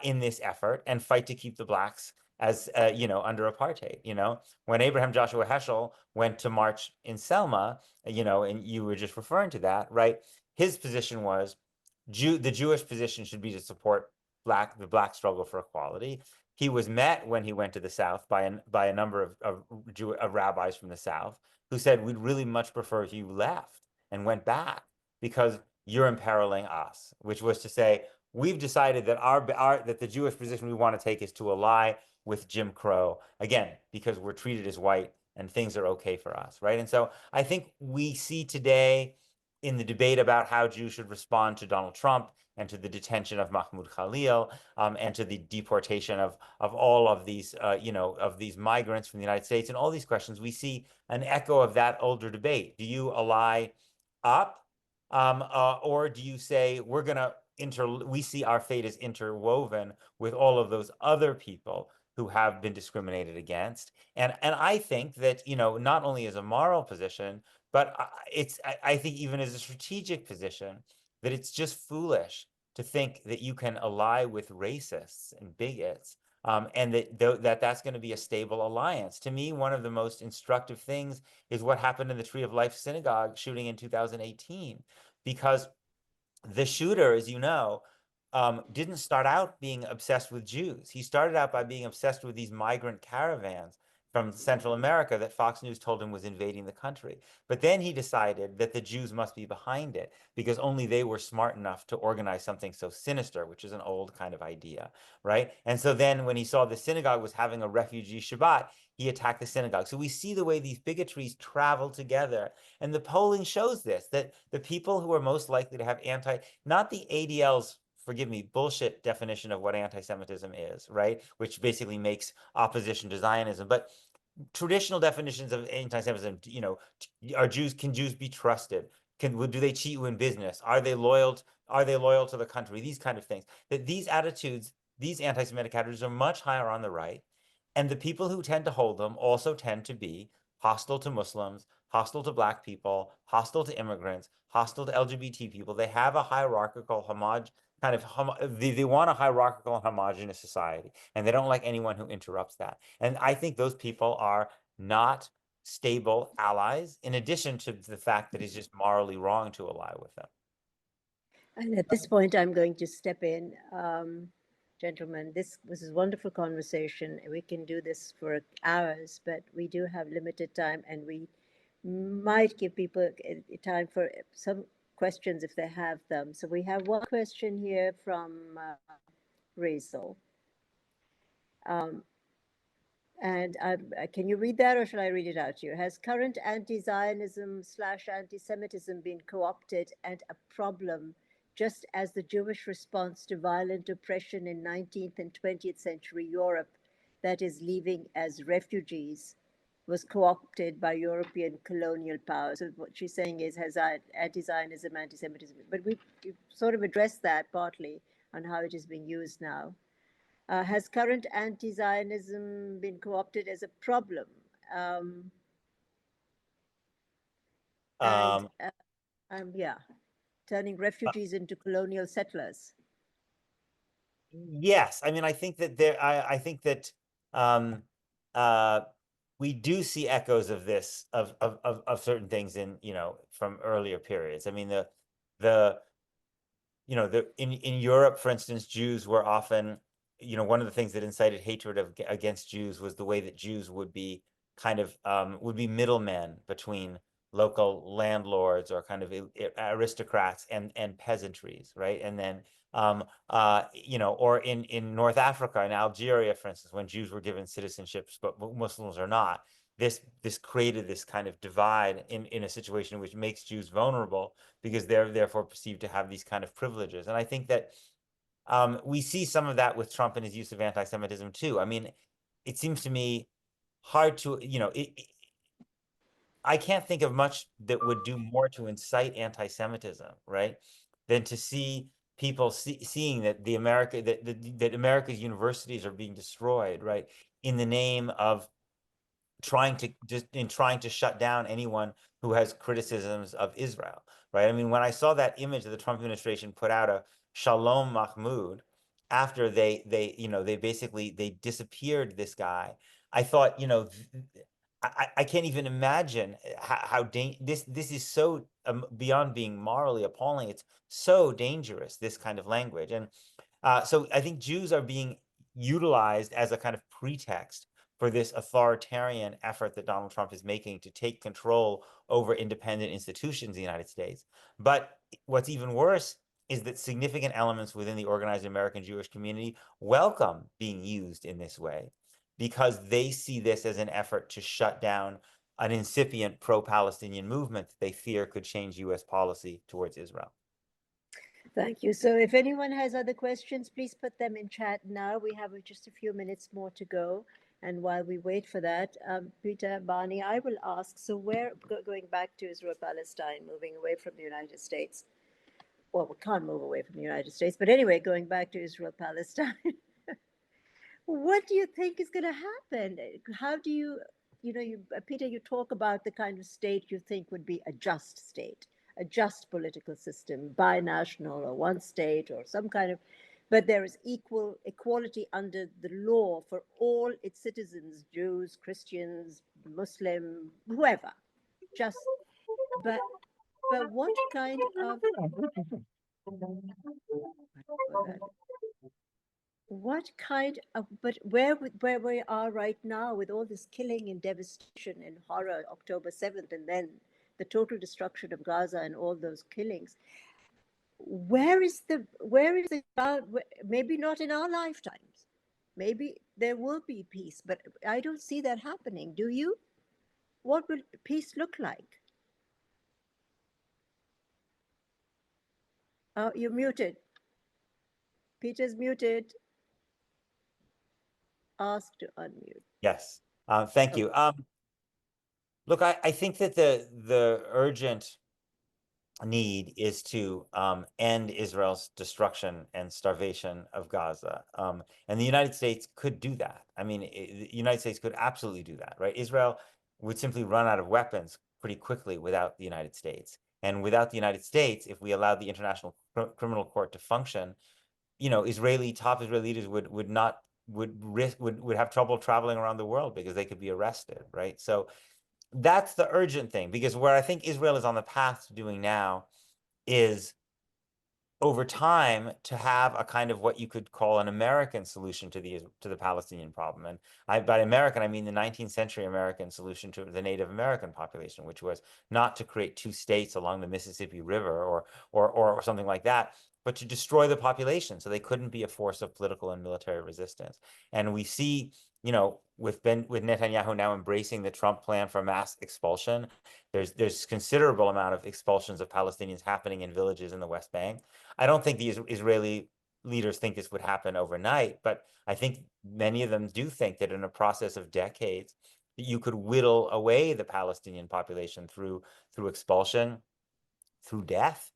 in this effort and fight to keep the blacks as under apartheid. When Abraham Joshua Heschel went to march in Selma, and you were just referring to that, right? His position was the Jewish position should be to support the black struggle for equality. He was met when he went to the South by a number of rabbis from the South who said, we'd really much prefer if you left and went back, because you're imperiling us, which was to say, we've decided that that the Jewish position we want to take is to ally with Jim Crow, again, because we're treated as white and things are okay for us, right? And so I think we see today in the debate about how Jews should respond to Donald Trump and to the detention of Mahmoud Khalil, and to the deportation of all of these, of these migrants from the United States, and all these questions, we see an echo of that older debate. Do you ally up, or do you say we see our fate as interwoven with all of those other people who have been discriminated against? And I think that, not only as a moral position, but I think even as a strategic position, that it's just foolish to think that you can ally with racists and bigots, and that's going to be a stable alliance. To me, one of the most instructive things is what happened in the Tree of Life synagogue shooting in 2018, because the shooter, as you know, didn't start out being obsessed with Jews. He started out by being obsessed with these migrant caravans from Central America that Fox News told him was invading the country. But then he decided that the Jews must be behind it, because only they were smart enough to organize something so sinister, which is an old kind of idea, right? And so then when he saw the synagogue was having a refugee Shabbat, he attacked the synagogue. So we see the way these bigotries travel together. And the polling shows this, that the people who are most likely to have not the ADL's, forgive me, bullshit definition of what anti-Semitism is, right? Which basically makes opposition to Zionism. But traditional definitions of anti-Semitism, can Jews be trusted? Do they cheat you in business? Are they loyal to the country? These kind of things. That these attitudes, these anti-Semitic attitudes, are much higher on the right. And the people who tend to hold them also tend to be hostile to Muslims, hostile to Black people, hostile to immigrants, hostile to LGBT people. They have a hierarchical kind of they want a hierarchical and homogenous society, and they don't like anyone who interrupts that. And I think those people are not stable allies, in addition to the fact that it's just morally wrong to ally with them. And at this point, I'm going to step in. Gentlemen, this was a wonderful conversation. We can do this for hours, but we do have limited time, and we might give people time for some questions if they have them. So we have one question here from Razel. And can you read that, or shall I read it out to you? Has current anti-Zionism/anti-Semitism been co-opted and a problem, just as the Jewish response to violent oppression in 19th and 20th century Europe, that is, leaving as refugees, was co-opted by European colonial powers? So what she's saying is, has anti-Zionism, anti-Semitism, but we've sort of addressed that partly on how it is being used now. Has current anti-Zionism been co-opted as a problem? Yeah, turning refugees into colonial settlers. Yes, I mean, I think that I think that we do see echoes of this of certain things in, you know, from earlier periods. I mean, in Europe, for instance, Jews were often, you know, one of the things that incited hatred against Jews was the way that Jews would be kind of would be middlemen between local landlords or kind of aristocrats and peasantries, right? And then you know, or in North Africa, in Algeria, for instance, when Jews were given citizenships but Muslims are not, this created this kind of divide in a situation which makes Jews vulnerable because they're therefore perceived to have these kind of privileges. And I think that we see some of that with Trump and his use of anti-Semitism too. I mean, it seems to me hard to, you know, I can't think of much that would do more to incite anti-Semitism, right, than to see people seeing that that America's universities are being destroyed, right, in the name of trying to shut down anyone who has criticisms of Israel, right? I mean, when I saw that image that the Trump administration put out of Shalom Mahmoud after they basically disappeared this guy, I thought, you know, I can't even imagine how this is so beyond being morally appalling. It's so dangerous, this kind of language. And so I think Jews are being utilized as a kind of pretext for this authoritarian effort that Donald Trump is making to take control over independent institutions in the United States. But what's even worse is that significant elements within the organized American Jewish community welcome being used in this way because they see this as an effort to shut down an incipient pro-Palestinian movement that they fear could change U.S. policy towards Israel. Thank you. So if anyone has other questions, please put them in chat now. We have just a few minutes more to go. And while we wait for that, Peter, Barney, I will ask, so going back to Israel, Palestine, moving away from the United States. Well, we can't move away from the United States, but anyway, going back to Israel, Palestine. What do you think is going to happen? How do you, Peter, you talk about the kind of state you think would be a just state, a just political system, binational or one state or some kind of, but there is equality under the law for all its citizens, Jews, Christians, Muslim, whoever. Just, but what kind of, but where we are right now with all this killing and devastation and horror, October 7th, and then the total destruction of Gaza and all those killings, where is the maybe not in our lifetimes, maybe there will be peace, but I don't see that happening. Do you? What will peace look like? Oh, you're muted. Peter's muted. Ask to unmute. Yes, thank you. Look, I think that the urgent need is to end Israel's destruction and starvation of Gaza. And the United States could do that. I mean, the United States could absolutely do that, right? Israel would simply run out of weapons pretty quickly without the United States. And without the United States, if we allowed the International Criminal Court to function, you know, top Israeli leaders would have trouble traveling around the world because they could be arrested, right? So that's the urgent thing, because where I think Israel is on the path to doing now is over time to have a kind of what you could call an American solution to the Palestinian problem. And by American, I mean the 19th century American solution to the Native American population, which was not to create two states along the Mississippi River or something like that, but to destroy the population so they couldn't be a force of political and military resistance. And we see, you know, with Netanyahu now embracing the Trump plan for mass expulsion, there's considerable amount of expulsions of Palestinians happening in villages in the West Bank. I don't think the Israeli leaders think this would happen overnight, but I think many of them do think that in a process of decades, you could whittle away the Palestinian population through expulsion, through death,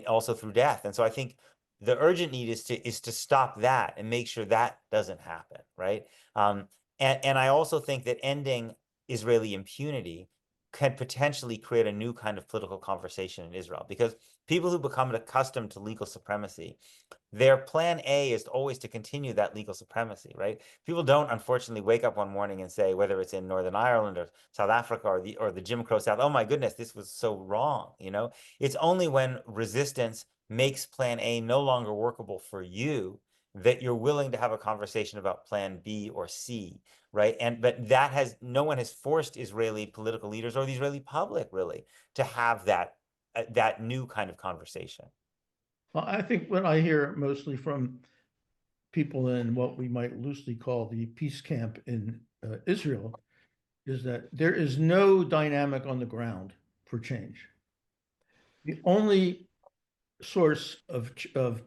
also through death. And so I think the urgent need is to stop that and make sure that doesn't happen, right? And I also think that ending Israeli impunity can potentially create a new kind of political conversation in Israel, because people who become accustomed to legal supremacy, their plan A is always to continue that legal supremacy, right? People don't, unfortunately, wake up one morning and say, whether it's in Northern Ireland or South Africa or the Jim Crow South, oh my goodness, this was so wrong, you know? It's only when resistance makes plan A no longer workable for you that you're willing to have a conversation about plan B or C, right? But no one has forced Israeli political leaders or the Israeli public really to have that new kind of conversation. Well, I think what I hear mostly from people in what we might loosely call the peace camp in Israel is that there is no dynamic on the ground for change. The only source of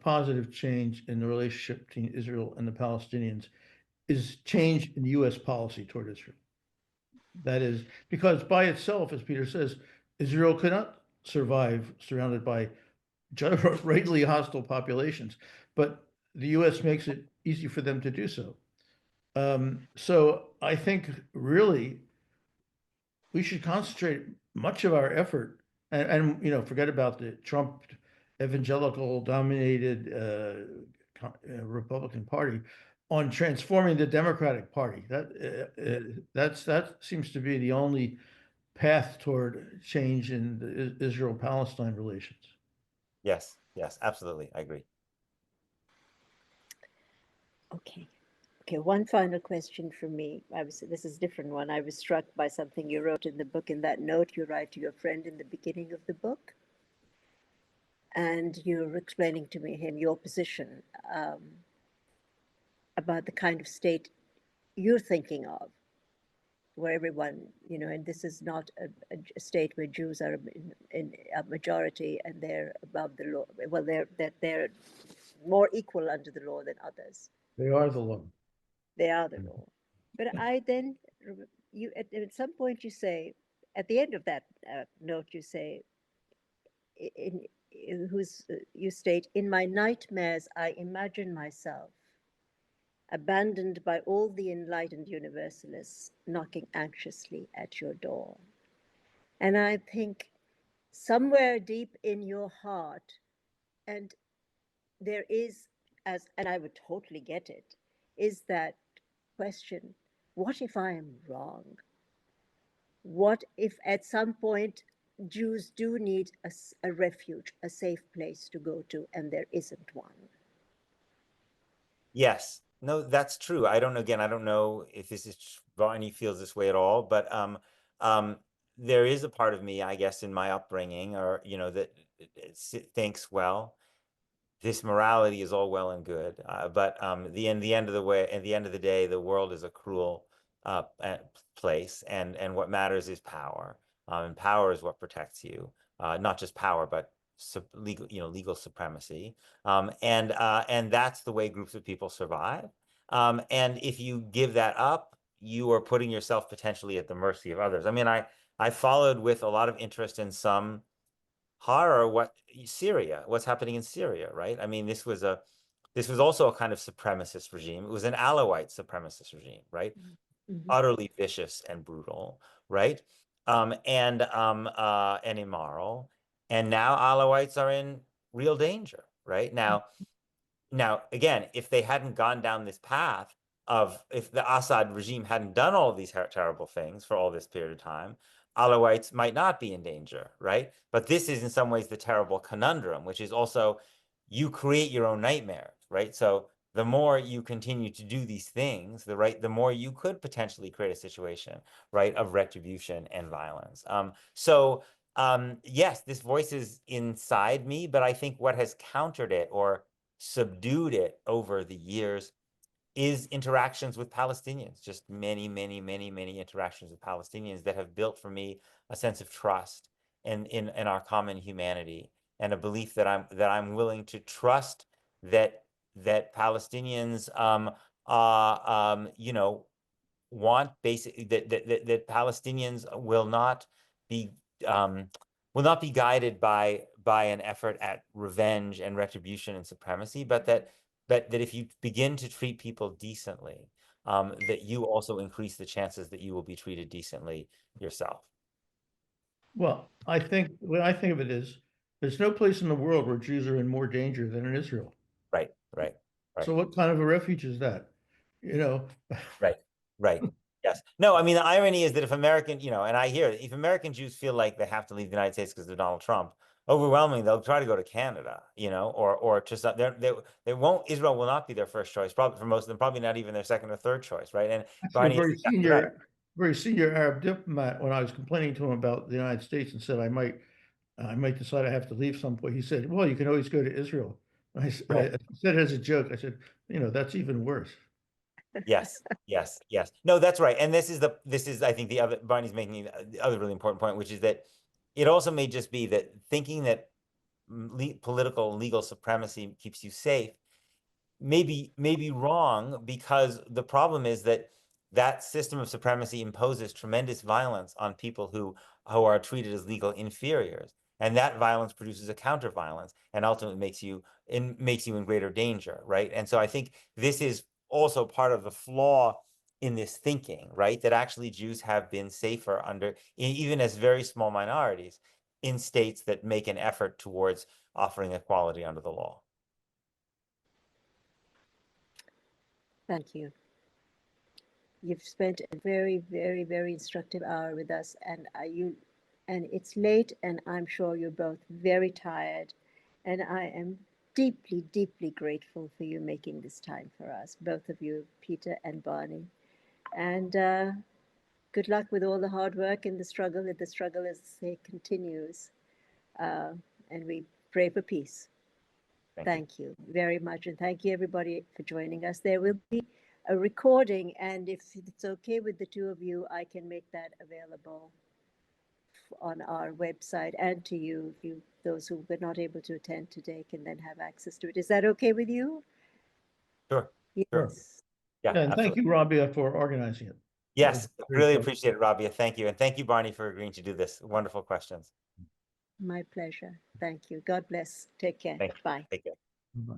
positive change in the relationship between Israel and the Palestinians is change in U.S. policy toward Israel. That is because by itself, as Peter says, Israel cannot survive surrounded by rightly hostile populations, but the U.S. makes it easy for them to do so. So I think really we should concentrate much of our effort and you know, forget about the Trump evangelical dominated Republican Party on transforming the Democratic Party. That seems to be the only path toward change in the Israel-Palestine relations. Yes, absolutely. I agree. Okay. Okay, one final question from me. This is a different one. I was struck by something you wrote in the book, in that note you write to your friend in the beginning of the book. And you're explaining to him your position about the kind of state you're thinking of, where everyone, you know, and this is not a state where Jews are in a majority and they're above the law. Well, they're more equal under the law than others. They are the law. They are the law. But I then, at some point you say, at the end of that note, you say, you state, in my nightmares, I imagine myself abandoned by all the enlightened universalists knocking anxiously at your door. And I think somewhere deep in your heart, and there is, and I would totally get it, is that question, what if I am wrong? What if at some point Jews do need a refuge, a safe place to go to, and there isn't one? Yes, no, that's true. I don't know if Barney feels this way at all, but there is a part of me, I guess, in my upbringing, or you know, that thinks, well, this morality is all well and good, but at the end of the day, the world is a cruel place, and what matters is power, and power is what protects you, not just power, but legal supremacy, and that's the way groups of people survive. And if you give that up, you are putting yourself potentially at the mercy of others. I mean, I followed with a lot of interest in some horror what's happening in Syria, right? I mean, this was also a kind of supremacist regime. It was an Alawite supremacist regime, right? Mm-hmm. Utterly vicious and brutal, right? And immoral. And now Alawites are in real danger, right? Now, again, if they hadn't gone down this path of, if the Assad regime hadn't done all these terrible things for all this period of time, Alawites might not be in danger, right? But this is in some ways the terrible conundrum, which is also, you create your own nightmares, right? So the more you continue to do these things, the more you could potentially create a situation, right, of retribution and violence. Yes, this voice is inside me, but I think what has countered it or subdued it over the years is interactions with Palestinians, just many, many, many, many interactions with Palestinians that have built for me a sense of trust in our common humanity, and a belief that I'm willing to trust that Palestinians want basic that Palestinians will not be guided by an effort at revenge and retribution and supremacy, but that if you begin to treat people decently, that you also increase the chances that you will be treated decently yourself. Well, I think what I think of it is, there's no place in the world where Jews are in more danger than in Israel. Right, right, right. So what kind of a refuge is that? Right, right. Yes. No, I mean, the irony is that if American, and I hear if American Jews feel like they have to leave the United States because of Donald Trump, overwhelmingly they'll try to go to Canada, or to some, they won't. Israel will not be their first choice, probably for most of them, probably not even their second or third choice, right? And Actually, a very senior Arab diplomat, when I was complaining to him about the United States and said I might decide I have to leave some point, he said, "Well, you can always go to Israel." I said as a joke, I said, that's even worse. Yes, yes, yes. No, that's right. And this is I think the other, Barney's making the other really important point, which is that it also may just be that thinking that political and legal supremacy keeps you safe may be wrong, because the problem is that system of supremacy imposes tremendous violence on people who are treated as legal inferiors, and that violence produces a counter violence and ultimately makes you in greater danger, right? And so I think this is also part of the flaw in this thinking, right? That actually Jews have been safer even as very small minorities in states that make an effort towards offering equality under the law. Thank you. You've spent a very, very, very instructive hour with us, and it's late, and I'm sure you're both very tired, and I am deeply, deeply grateful for you making this time for us, both of you, Peter and Barney. And good luck with all the hard work and the struggle, as it continues. And we pray for peace. Thank you very much. And thank you, everybody, for joining us. There will be a recording, and if it's okay with the two of you, I can make that available on our website and to you. Those who were not able to attend today can then have access to it. Is that okay with you? Sure. Yes. Sure. Yeah, and thank you, Rabia, for organizing it. Yes, really appreciate it, Rabia. Thank you. And thank you, Barney, for agreeing to do this. Wonderful questions. My pleasure. Thank you. God bless. Take care. Bye. Take care. Bye.